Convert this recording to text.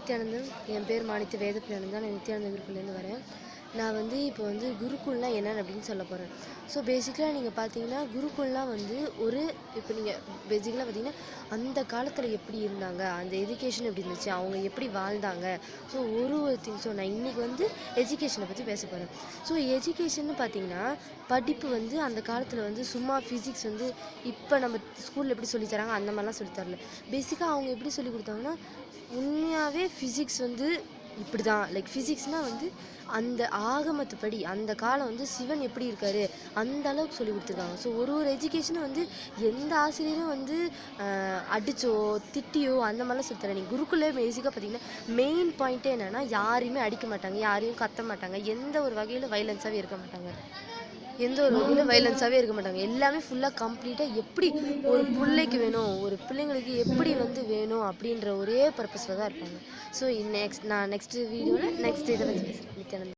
நித்யானந்தம். என் பேர் மாணித்த வேதப்பிரியானந்தம். நான் நித்யானந்த குருகுலேருந்து வரேன். நான் இப்போ குருகுல்னா என்னன்னு அப்படின்னு சொல்ல போகிறேன். ஸோ பேசிக்கலாக நீங்கள் பார்த்தீங்கன்னா குருகுல்னால் இப்போ நீங்கள் பேசிக்கலாக பார்த்தீங்கன்னா அந்த காலத்தில் எப்படி இருந்தாங்க, அந்த எஜுகேஷன் எப்படி இருந்துச்சு, அவங்க எப்படி வாழ்ந்தாங்க. ஸோ ஒரு திங்ஸோ நான் இன்றைக்கி எஜுகேஷனை பற்றி பேச போகிறேன். ஸோ எஜுகேஷன்னு பார்த்தீங்கன்னா படிப்பு அந்த காலத்தில் சும்மா ஃபிசிக்ஸ் இப்போ நம்ம ஸ்கூலில் எப்படி சொல்லித்தராங்க அந்த மாதிரிலாம் சொல்லித்தரல. பேசிக்காக அவங்க எப்படி சொல்லி கொடுத்தாங்கன்னா உண்மையாகவே ஃபிசிக்ஸ் இப்படி தான். லைக் ஃபிசிக்ஸ்னால் அந்த ஆகமத்துப்படி அந்த காலம் சிவன் எப்படி இருக்காரு அந்த அளவுக்கு சொல்லி கொடுத்துருக்காங்க. ஸோ ஒரு எஜுகேஷனும் எந்த ஆசிரியரும் அடிச்சோ திட்டியோ அந்த மாதிரிலாம் சொல்லி தரேன். நீங்கள் குருக்குள்ளே பேசிக்காக பார்த்தீங்கன்னா மெயின் பாயிண்ட்டே என்னென்னா யாரையுமே அடிக்க மாட்டாங்க, யாரையும் கத்த மாட்டாங்க, எந்த ஒரு வகையில் வைலன்ஸாகவே இருக்க மாட்டாங்க, எல்லாமே ஃபுல்லாக கம்ப்ளீட்டாக எப்படி ஒரு பிள்ளைக்கு வேணும், ஒரு பிள்ளைங்களுக்கு எப்படி வேணும் அப்படின்ற ஒரே பர்பஸில் தான் இருப்பாங்க. ஸோ நான் நெக்ஸ்ட் வீடியோவில் நெக்ஸ்ட் இதை பற்றி பேசுகிறேன். நித்யானந்தம்.